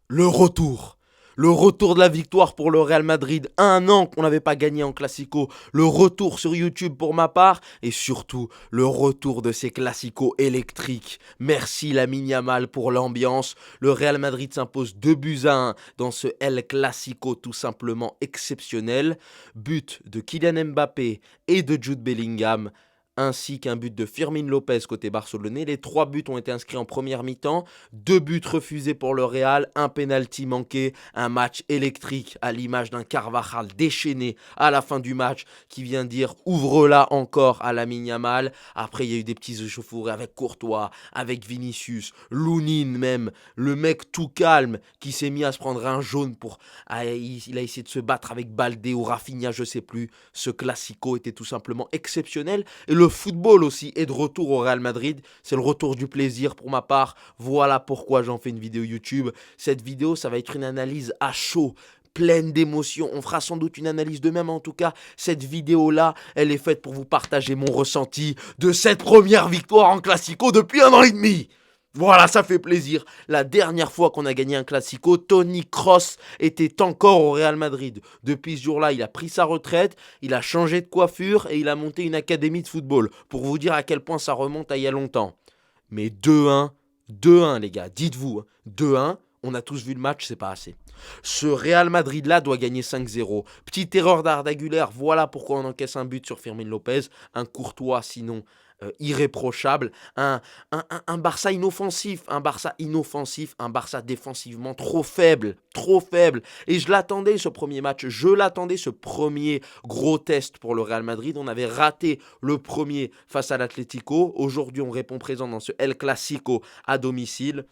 Le retour. Le retour de la victoire pour le Real Madrid. Un an qu'on n'avait pas gagné en Classico. Le retour sur YouTube pour ma part. Et surtout, le retour de ces Classicos électriques. Merci Lamine Yamal pour l'ambiance. Le Real Madrid s'impose 2-1 dans ce El Clasico tout simplement exceptionnel. But de Kylian Mbappé et de Jude Bellingham, ainsi qu'un but de Firmin Lopez côté barcelonais. Les 3 buts ont été inscrits en première mi-temps, 2 buts refusés pour le Real, un penalty manqué, un match électrique à l'image d'un Carvajal déchaîné à la fin du match qui vient dire ouvre-la encore à Lamine Yamal. Après il y a eu des petits échauffourées avec Courtois, avec Vinicius, Lounine même, le mec tout calme qui s'est mis à se prendre un jaune pour... il a essayé de se battre avec Baldé ou Rafinha, je sais plus. Ce classico était tout simplement exceptionnel. Et le football aussi est de retour au Real Madrid. C'est le retour du plaisir pour ma part. Voilà pourquoi j'en fais une vidéo YouTube. Cette vidéo, ça va être une analyse à chaud, pleine d'émotions. On fera sans doute une analyse de même. En tout cas, cette vidéo-là, elle est faite pour vous partager mon ressenti de cette première victoire en Classico depuis 1 an et demi. Voilà, ça fait plaisir. La dernière fois qu'on a gagné un Classico, Tony Kroos était encore au Real Madrid. Depuis ce jour-là, il a pris sa retraite, il a changé de coiffure et il a monté une académie de football. Pour vous dire à quel point ça remonte à il y a longtemps. Mais 2-1, 2-1 les gars, dites-vous, 2-1, on a tous vu le match, c'est pas assez. Ce Real Madrid-là doit gagner 5-0. Petite erreur d'Arda Güler, voilà pourquoi on encaisse un but sur Firmin Lopez. Un Courtois sinon irréprochable. Un Barça inoffensif, un Barça défensivement trop faible, trop faible. Et je l'attendais ce premier match, je l'attendais ce premier gros test pour le Real Madrid. On avait raté le premier face à l'Atlético. Aujourd'hui, on répond présent dans ce El Clasico à domicile.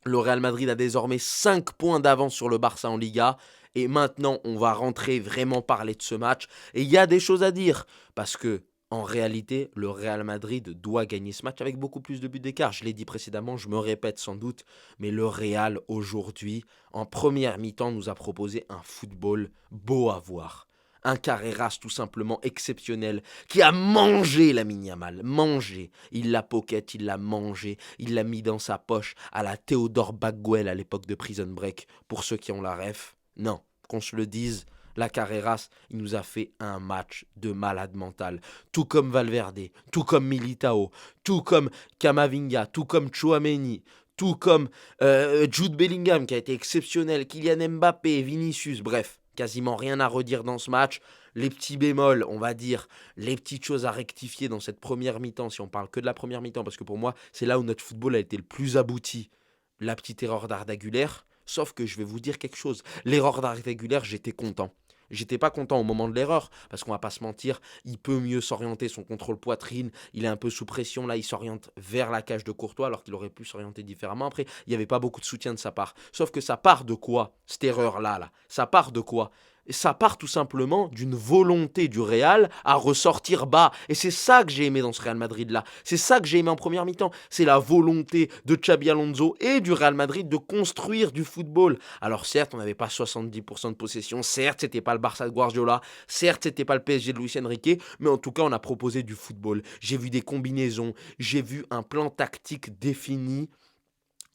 Le Real Madrid a désormais 5 points d'avance sur le Barça en Liga. Et maintenant, on va rentrer vraiment parler de ce match. Et il y a des choses à dire. Parce que, en réalité, le Real Madrid doit gagner ce match avec beaucoup plus de buts d'écart. Je l'ai dit précédemment, je me répète sans doute. Mais le Real, aujourd'hui, en première mi-temps, nous a proposé un football beau à voir. Un Carreras tout simplement exceptionnel qui a mangé Lamine Yamal, mangé. Il l'a pocket, il l'a mangé, il l'a mis dans sa poche à la Théodore Baguel à l'époque de Prison Break. Pour ceux qui ont la ref, non, qu'on se le dise, la Carreras, il nous a fait un match de malade mental. Tout comme Valverde, tout comme Militao, tout comme Camavinga, tout comme Chouameni, tout comme Jude Bellingham qui a été exceptionnel, Kylian Mbappé, Vinicius, bref. Quasiment rien à redire dans ce match. Les petits bémols, on va dire, les petites choses à rectifier dans cette première mi-temps, si on parle que de la première mi-temps, parce que pour moi, c'est là où notre football a été le plus abouti. La petite erreur d'Arda Güler, sauf que je vais vous dire quelque chose. L'erreur d'Arda Güler, j'étais content. J'étais pas content au moment de l'erreur, parce qu'on va pas se mentir, il peut mieux s'orienter son contrôle poitrine, il est un peu sous pression, là il s'oriente vers la cage de Courtois, alors qu'il aurait pu s'orienter différemment. Après, il n'y avait pas beaucoup de soutien de sa part. Sauf que ça part de quoi, cette erreur-là là Ça part de quoi? Ça part tout simplement d'une volonté du Real à ressortir bas. Et c'est ça que j'ai aimé dans ce Real Madrid-là. C'est ça que j'ai aimé en première mi-temps. C'est la volonté de Xabi Alonso et du Real Madrid de construire du football. Alors certes, on n'avait pas 70% de possession. Certes, c'était pas le Barça de Guardiola. Certes, c'était pas le PSG de Luis Enrique. Mais en tout cas, on a proposé du football. J'ai vu des combinaisons. J'ai vu un plan tactique défini,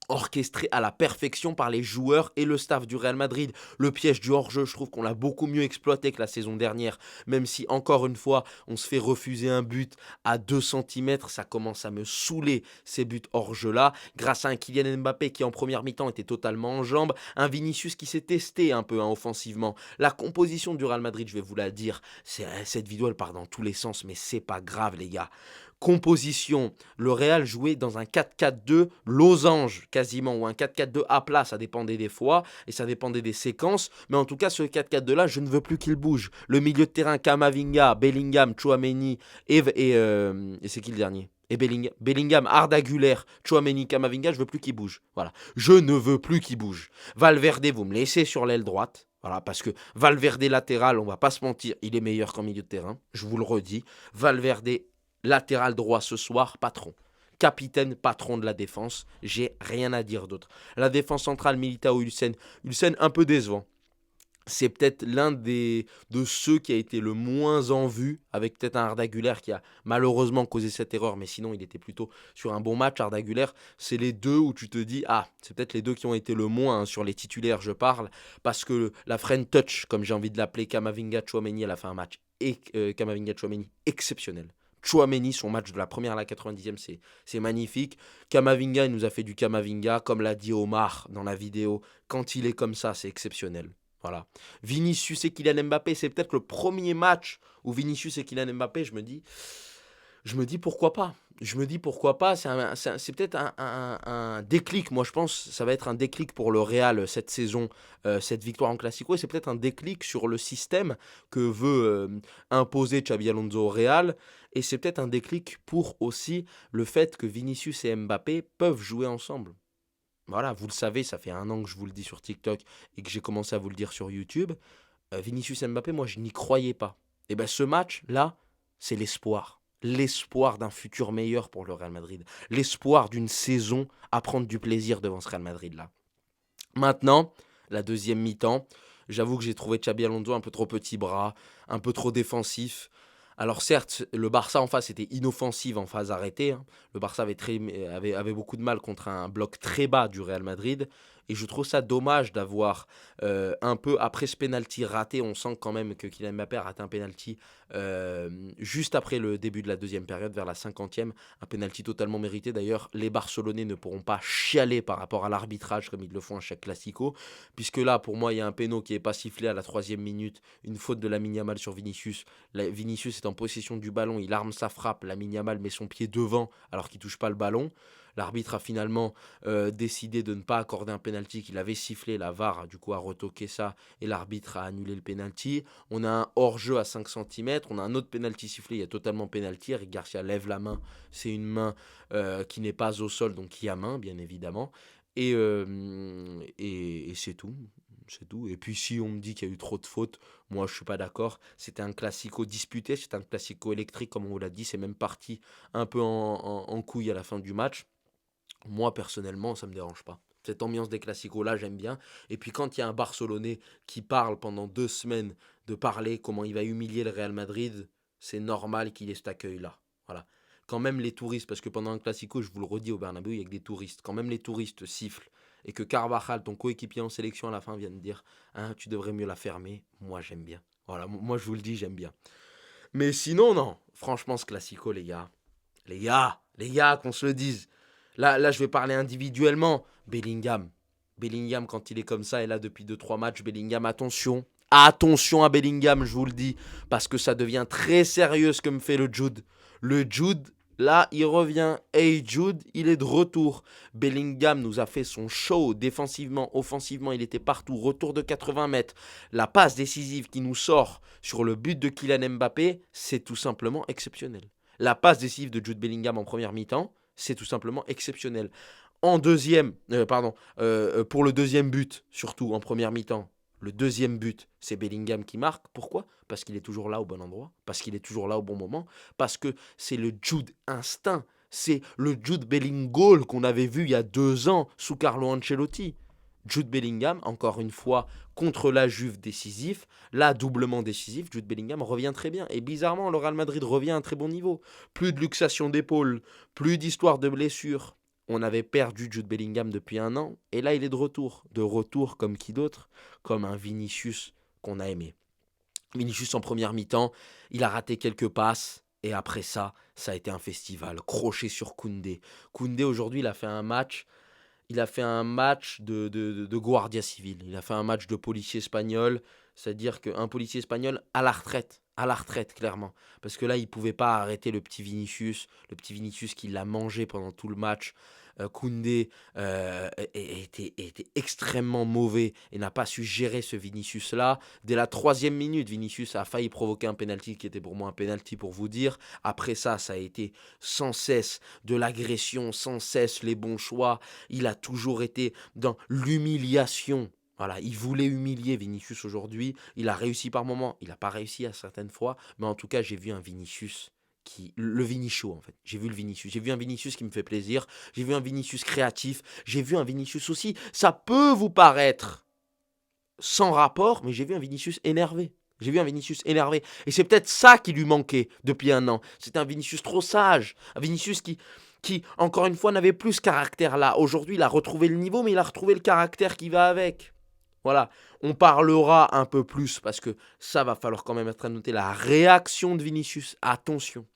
orchestré à la perfection par les joueurs et le staff du Real Madrid. Le piège du hors-jeu, je trouve qu'on l'a beaucoup mieux exploité que la saison dernière, même si encore une fois, on se fait refuser un but à 2 cm, ça commence à me saouler ces buts hors-jeu-là, grâce à un Kylian Mbappé qui en première mi-temps était totalement en jambes, un Vinicius qui s'est testé un peu offensivement. La composition du Real Madrid, je vais vous la dire, cette vidéo elle part dans tous les sens, mais c'est pas grave les gars. Composition, le Real jouait dans un 4-4-2 losange quasiment, ou un 4-4-2 à plat, ça dépendait des fois, et ça dépendait des séquences, mais en tout cas ce 4-4-2 là, je ne veux plus qu'il bouge. Le milieu de terrain, Camavinga, Bellingham, Chouameni, et c'est qui le dernier? Et Bellingham, Arda Güler, Chouameni, Camavinga, je veux plus qu'il bouge. Voilà, je ne veux plus qu'il bouge. Valverde, vous me laissez sur l'aile droite. Voilà, parce que Valverde latéral, on va pas se mentir, il est meilleur qu'en milieu de terrain. Je vous le redis. Valverde latéral droit ce soir, patron. Capitaine, patron de la défense. J'ai rien à dire d'autre. La défense centrale, Militao, Hulsen. Hulsen un peu décevant. c'est peut-être de ceux qui a été le moins en vue, avec peut-être un Arda Güler qui a malheureusement causé cette erreur, mais sinon il était plutôt sur un bon match. Arda Güler, c'est les deux où tu te dis, ah, c'est peut-être les deux qui ont été le moins, hein, sur les titulaires, je parle, parce que la French Touch, comme j'ai envie de l'appeler, Kamavinga Chouameni, elle a fait un match, Kamavinga Chouameni, exceptionnel. Chouameni, son match de la première à la 90e, c'est magnifique. Kamavinga, il nous a fait du Kamavinga, comme l'a dit Omar dans la vidéo. Quand il est comme ça, c'est exceptionnel. Voilà. Vinicius et Kylian Mbappé, c'est peut-être le premier match où Vinicius et Kylian Mbappé, je me dis pourquoi pas. Je me dis pourquoi pas. C'est peut-être un déclic. Moi, je pense que ça va être un déclic pour le Real cette saison, cette victoire en Classico. Et c'est peut-être un déclic sur le système que veut imposer Xabi Alonso au Real. Et c'est peut-être un déclic pour aussi le fait que Vinicius et Mbappé peuvent jouer ensemble. Voilà, vous le savez, ça fait un an que je vous le dis sur TikTok et que j'ai commencé à vous le dire sur YouTube. Vinicius Mbappé, moi, je n'y croyais pas. Et bien, ce match-là, c'est l'espoir. L'espoir d'un futur meilleur pour le Real Madrid. L'espoir d'une saison à prendre du plaisir devant ce Real Madrid-là. Maintenant, la deuxième mi-temps, j'avoue que j'ai trouvé Xabi Alonso un peu trop petit bras, un peu trop défensif. Alors certes, le Barça en face était inoffensif en phase arrêtée, hein. Le Barça avait beaucoup de mal contre un bloc très bas du Real Madrid. Et je trouve ça dommage d'avoir un peu, après ce penalty raté, on sent quand même que Kylian Mbappé a raté un penalty juste après le début de la deuxième période, vers la 50e. Un penalty totalement mérité. D'ailleurs, les Barcelonais ne pourront pas chialer par rapport à l'arbitrage comme ils le font à chaque Classico. Puisque là, pour moi, il y a un péno qui n'est pas sifflé à la 3e minute. Une faute de Lamine Yamal sur Vinicius. Vinicius est en possession du ballon, il arme sa frappe, Lamine Yamal met son pied devant alors qu'il ne touche pas le ballon. L'arbitre a finalement décidé de ne pas accorder un penalty qu'il avait sifflé. La VAR du coup a retoqué ça et l'arbitre a annulé le penalty. On a un hors-jeu à 5 cm, on a un autre penalty sifflé, il y a totalement penalty. Eric Garcia lève la main, c'est une main qui n'est pas au sol, donc qui a main bien évidemment. Et c'est tout. C'est tout. Et puis si on me dit qu'il y a eu trop de fautes, moi je suis pas d'accord. C'était un classico disputé, c'était un classico électrique comme on vous l'a dit. C'est même parti un peu en couille à la fin du match. Moi personnellement, ça me dérange pas. Cette ambiance des classicos là, j'aime bien. Et puis quand il y a un Barcelonais qui parle pendant 2 semaines de parler comment il va humilier le Real Madrid, c'est normal qu'il ait cet accueil là. Voilà. Quand même les touristes, parce que pendant un classico, je vous le redis au Bernabéu, il y a que des touristes. Quand même les touristes sifflent et que Carvajal, ton coéquipier en sélection à la fin, vient de dire, hein, tu devrais mieux la fermer. Moi j'aime bien. Voilà, moi je vous le dis, j'aime bien. Mais sinon, non. Franchement, ce classico, les gars, qu'on se le dise. Là, je vais parler individuellement. Bellingham. Bellingham, quand il est comme ça, et là, depuis 2 3 matchs, Bellingham, attention. Attention à Bellingham, je vous le dis. Parce que ça devient très sérieux ce que me fait le Jude. Le Jude, là, il revient. Hey Jude, il est de retour. Bellingham nous a fait son show défensivement, offensivement. Il était partout. Retour de 80 mètres. La passe décisive qui nous sort sur le but de Kylian Mbappé, c'est tout simplement exceptionnel. La passe décisive de Jude Bellingham en première mi-temps, c'est tout simplement exceptionnel. En deuxième, pour le deuxième but, surtout en première mi-temps, le deuxième but, c'est Bellingham qui marque. Pourquoi? Parce qu'il est toujours là au bon endroit, parce qu'il est toujours là au bon moment, parce que c'est le Jude instinct, c'est le Jude Bellingham qu'on avait vu il y a 2 ans sous Carlo Ancelotti. Jude Bellingham, encore une fois, contre la Juve décisif, là doublement décisif, Jude Bellingham revient très bien. Et bizarrement, le Real Madrid revient à un très bon niveau. Plus de luxation d'épaule, plus d'histoire de blessure. On avait perdu Jude Bellingham depuis un an, et là il est de retour. De retour comme qui d'autre? Comme un Vinicius qu'on a aimé. Vinicius en première mi-temps, il a raté quelques passes, et après ça, ça a été un festival. Crochet sur Koundé. Koundé aujourd'hui, il a fait un match de guardia civil. Il a fait un match de policier espagnol. C'est-à-dire qu'un policier espagnol à la retraite, clairement. Parce que là, il ne pouvait pas arrêter le petit Vinicius. Le petit Vinicius qui l'a mangé pendant tout le match. Koundé était extrêmement mauvais et n'a pas su gérer ce Vinicius-là. Dès la 3e minute, Vinicius a failli provoquer un penalty qui était pour moi un penalty pour vous dire. Après ça, ça a été sans cesse de l'agression, sans cesse les bons choix. Il a toujours été dans l'humiliation. Voilà, il voulait humilier Vinicius aujourd'hui. Il a réussi par moments, il n'a pas réussi à certaines fois. Mais en tout cas, j'ai vu un Vinicius le Vinicio en fait. J'ai vu le Vinicius. J'ai vu un Vinicius qui me fait plaisir. J'ai vu un Vinicius créatif. J'ai vu un Vinicius aussi. Ça peut vous paraître sans rapport, mais j'ai vu un Vinicius énervé. J'ai vu un Vinicius énervé. Et c'est peut-être ça qui lui manquait depuis un an. C'était un Vinicius trop sage. Un Vinicius qui encore une fois, n'avait plus ce caractère-là. Aujourd'hui, il a retrouvé le niveau, mais il a retrouvé le caractère qui va avec. Voilà. On parlera un peu plus, parce que ça va falloir quand même être à noter, la réaction de Vinicius. Attention.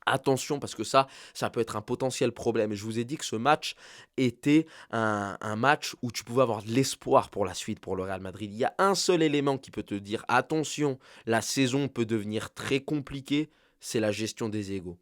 Attention parce que ça peut être un potentiel problème. Et je vous ai dit que ce match était un match où tu pouvais avoir de l'espoir pour la suite pour le Real Madrid. Il y a un seul élément qui peut te dire attention, la saison peut devenir très compliquée, c'est la gestion des égos.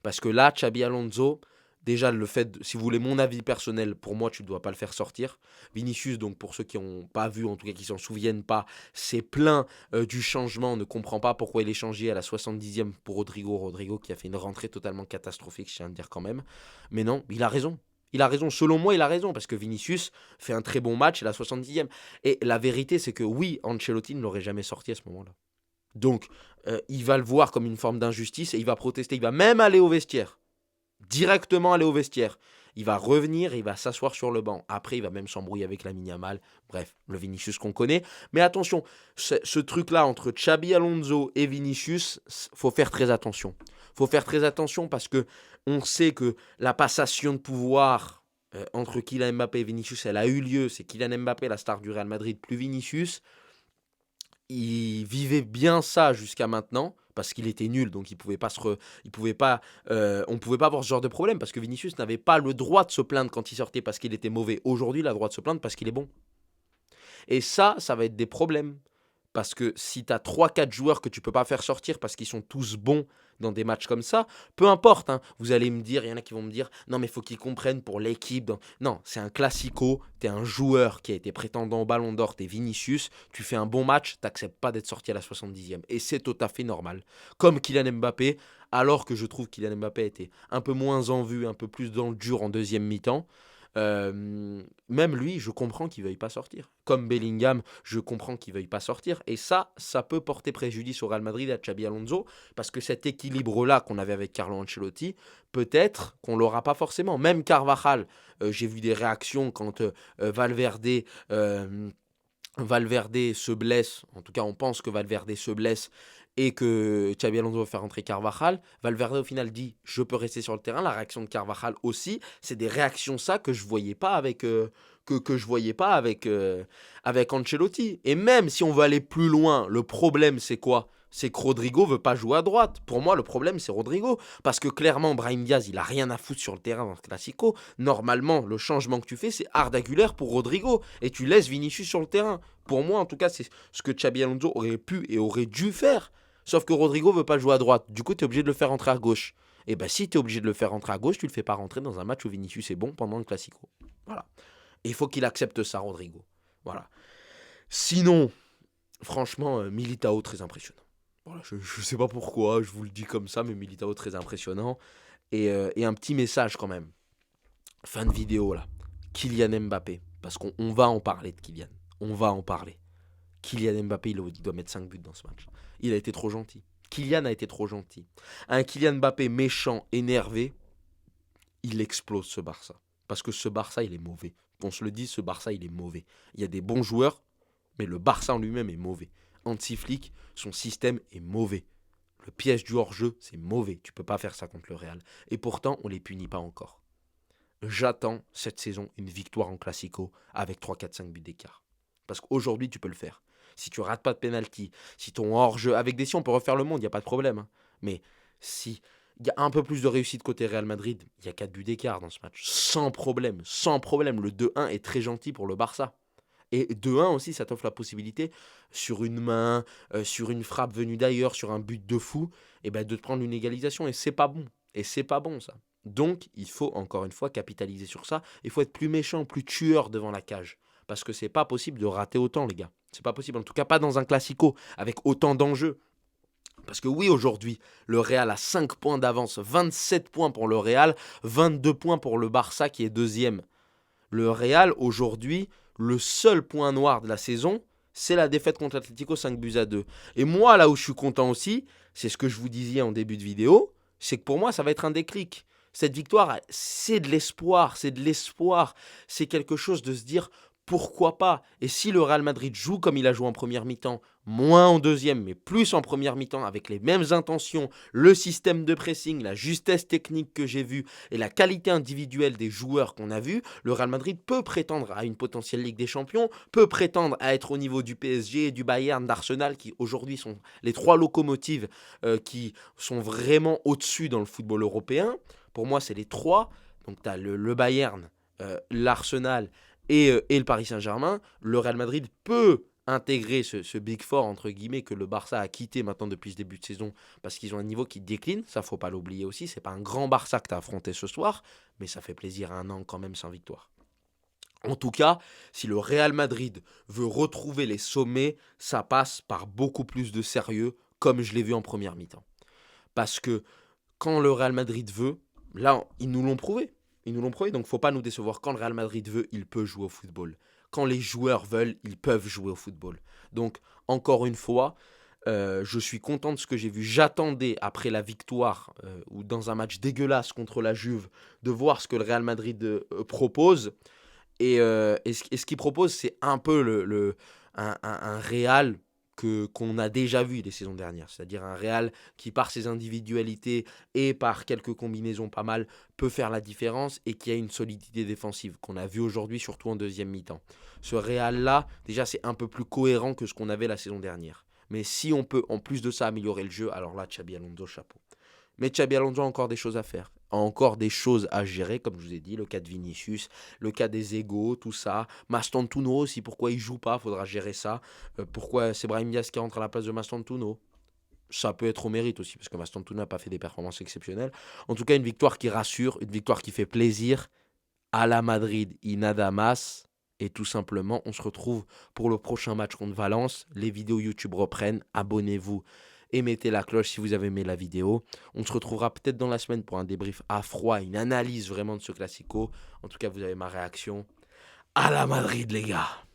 Parce que là, Xabi Alonso, déjà le fait, si vous voulez mon avis personnel, pour moi tu ne dois pas le faire sortir. Vinicius, donc pour ceux qui n'ont pas vu, en tout cas qui s'en souviennent pas, c'est plein du changement, on ne comprend pas pourquoi il est changé à la 70e pour Rodrigo. Rodrigo qui a fait une rentrée totalement catastrophique, je tiens à le dire quand même. Mais non, il a raison. Il a raison, selon moi il a raison, parce que Vinicius fait un très bon match à la 70e. Et la vérité c'est que oui, Ancelotti ne l'aurait jamais sorti à ce moment-là. Donc il va le voir comme une forme d'injustice et il va protester, il va même aller au vestiaire. Directement aller au vestiaire. Il va revenir, il va s'asseoir sur le banc. Après, il va même s'embrouiller avec Lamine Yamal. Bref, le Vinicius qu'on connaît. Mais attention, ce truc-là entre Xabi Alonso et Vinicius, faut faire très attention. Faut faire très attention parce que on sait que la passation de pouvoir entre Kylian Mbappé et Vinicius, elle a eu lieu. C'est Kylian Mbappé, la star du Real Madrid, plus Vinicius. Il vivait bien ça jusqu'à maintenant parce qu'il était nul, donc on pouvait pas avoir ce genre de problème parce que Vinicius n'avait pas le droit de se plaindre quand il sortait parce qu'il était mauvais. Aujourd'hui, il a le droit de se plaindre parce qu'il est bon. Et ça va être des problèmes. Parce que si tu as 3-4 joueurs que tu peux pas faire sortir parce qu'ils sont tous bons dans des matchs comme ça, peu importe, hein, vous allez me dire, il y en a qui vont me dire, non mais il faut qu'ils comprennent pour l'équipe. Non, c'est un classico, tu es un joueur qui a été prétendant au Ballon d'Or, tu es Vinicius, tu fais un bon match, tu n'acceptes pas d'être sorti à la 70e. Et c'est tout à fait normal. Comme Kylian Mbappé, alors que je trouve que Kylian Mbappé était un peu moins en vue, un peu plus dans le dur en deuxième mi-temps. Même lui, je comprends qu'il ne veuille pas sortir. Comme Bellingham, je comprends qu'il ne veuille pas sortir. Et ça peut porter préjudice au Real Madrid et à Xabi Alonso, parce que cet équilibre-là qu'on avait avec Carlo Ancelotti, peut-être qu'on ne l'aura pas forcément. Même Carvajal, j'ai vu des réactions quand Valverde se blesse, en tout cas on pense que Valverde se blesse et que Xabi Alonso va faire rentrer Carvajal. Valverde au final dit je peux rester sur le terrain. La réaction de Carvajal aussi, c'est des réactions ça que je voyais pas avec que je voyais pas avec Ancelotti. Et même si on veut aller plus loin, le problème c'est quoi? C'est que Rodrigo veut pas jouer à droite. Pour moi, le problème, c'est Rodrigo. Parce que clairement, Brahim Diaz, il a rien à foutre sur le terrain dans ce Classico. Normalement, le changement que tu fais, c'est Arda Güler pour Rodrigo. Et tu laisses Vinicius sur le terrain. Pour moi, en tout cas, c'est ce que Xabi Alonso aurait pu et aurait dû faire. Sauf que Rodrigo veut pas jouer à droite. Du coup, tu es obligé de le faire rentrer à gauche. Et bien, si tu es obligé de le faire rentrer à gauche, tu le fais pas rentrer dans un match où Vinicius est bon pendant le Classico. Voilà. Et il faut qu'il accepte ça, Rodrigo. Voilà. Sinon, franchement, Militao, très impressionnant. Voilà, je ne sais pas pourquoi, je vous le dis comme ça, mais Militao, très impressionnant. Et un petit message quand même. Fin de vidéo, là. Kylian Mbappé. Parce qu'on va en parler de Kylian. On va en parler. Kylian Mbappé, il doit mettre 5 buts dans ce match. Il a été trop gentil. Kylian a été trop gentil. Un Kylian Mbappé méchant, énervé, il explose ce Barça. Parce que ce Barça, il est mauvais. Qu'on se le dise, ce Barça, il est mauvais. Il y a des bons joueurs, mais le Barça en lui-même est mauvais. Hansi Flick, son système est mauvais. Le piège du hors-jeu, c'est mauvais. Tu peux pas faire ça contre le Real. Et pourtant, on les punit pas encore. J'attends cette saison une victoire en Classico avec 3, 4, 5 buts d'écart. Parce qu'aujourd'hui, tu peux le faire. Si tu rates pas de penalty, si ton hors-jeu... Avec des si on peut refaire le monde, il n'y a pas de problème. Hein. Mais si il y a un peu plus de réussite côté Real Madrid, il y a 4 buts d'écart dans ce match. Sans problème, sans problème. Le 2-1 est très gentil pour le Barça. Et 2-1 aussi, ça t'offre la possibilité, sur une main, sur une frappe venue d'ailleurs, sur un but de fou, et ben de te prendre une égalisation. Et c'est pas bon. Et c'est pas bon, ça. Donc, il faut, encore une fois, capitaliser sur ça. Il faut être plus méchant, plus tueur devant la cage. Parce que c'est pas possible de rater autant, les gars. C'est pas possible. En tout cas, pas dans un classico, avec autant d'enjeux. Parce que oui, aujourd'hui, le Real a 5 points d'avance. 27 points pour le Real, 22 points pour le Barça qui est deuxième. Le Real, aujourd'hui, le seul point noir de la saison, c'est la défaite contre l'Atlético 5-2. Et moi, là où je suis content aussi, c'est ce que je vous disais en début de vidéo, c'est que pour moi, ça va être un déclic. Cette victoire, c'est de l'espoir, c'est de l'espoir. C'est quelque chose de se dire, pourquoi pas? Et si le Real Madrid joue comme il a joué en première mi-temps, moins en deuxième, mais plus en première mi-temps, avec les mêmes intentions, le système de pressing, la justesse technique que j'ai vue et la qualité individuelle des joueurs qu'on a vus, le Real Madrid peut prétendre à une potentielle Ligue des Champions, peut prétendre à être au niveau du PSG, du Bayern, d'Arsenal, qui aujourd'hui sont les trois locomotives qui sont vraiment au-dessus dans le football européen. Pour moi, c'est les trois. Donc tu as le Bayern, l'Arsenal et le Paris Saint-Germain. Le Real Madrid peut intégrer ce Big Four, entre guillemets, que le Barça a quitté maintenant depuis ce début de saison, parce qu'ils ont un niveau qui décline, ça faut pas l'oublier aussi, c'est pas un grand Barça que tu as affronté ce soir, mais ça fait plaisir à un an quand même sans victoire. En tout cas, si le Real Madrid veut retrouver les sommets, ça passe par beaucoup plus de sérieux, comme je l'ai vu en première mi-temps. Parce que quand le Real Madrid veut, là, ils nous l'ont prouvé. Ils nous l'ont prouvé, donc il ne faut pas nous décevoir. Quand le Real Madrid veut, il peut jouer au football. Quand les joueurs veulent, ils peuvent jouer au football. Donc, encore une fois, je suis content de ce que j'ai vu. J'attendais, après la victoire, ou dans un match dégueulasse contre la Juve, de voir ce que le Real Madrid propose. Et ce qu'il propose, c'est un peu un Real qu'on a déjà vu les saisons dernières. C'est-à-dire un Real qui, par ses individualités et par quelques combinaisons pas mal, peut faire la différence et qui a une solidité défensive qu'on a vu aujourd'hui, surtout en deuxième mi-temps. Ce Real-là, déjà, c'est un peu plus cohérent que ce qu'on avait la saison dernière. Mais si on peut, en plus de ça, améliorer le jeu, alors là, Xabi Alonso, chapeau. Mais Xabi Alonso a encore des choses à faire, a encore des choses à gérer, comme je vous ai dit, le cas de Vinicius, le cas des égos, tout ça. Mastantuono aussi, pourquoi il joue pas, faudra gérer ça. Pourquoi c'est Brahim Diaz qui rentre à la place de Mastantuono? Ça peut être au mérite aussi, parce que Mastantuono n'a pas fait des performances exceptionnelles. En tout cas, une victoire qui rassure, une victoire qui fait plaisir. À la Madrid, y nada más. Et tout simplement, on se retrouve pour le prochain match contre Valence. Les vidéos YouTube reprennent. Abonnez-vous et mettez la cloche si vous avez aimé la vidéo. On se retrouvera peut-être dans la semaine pour un débrief à froid, une analyse vraiment de ce classico. En tout cas, vous avez ma réaction. À la Madrid, les gars!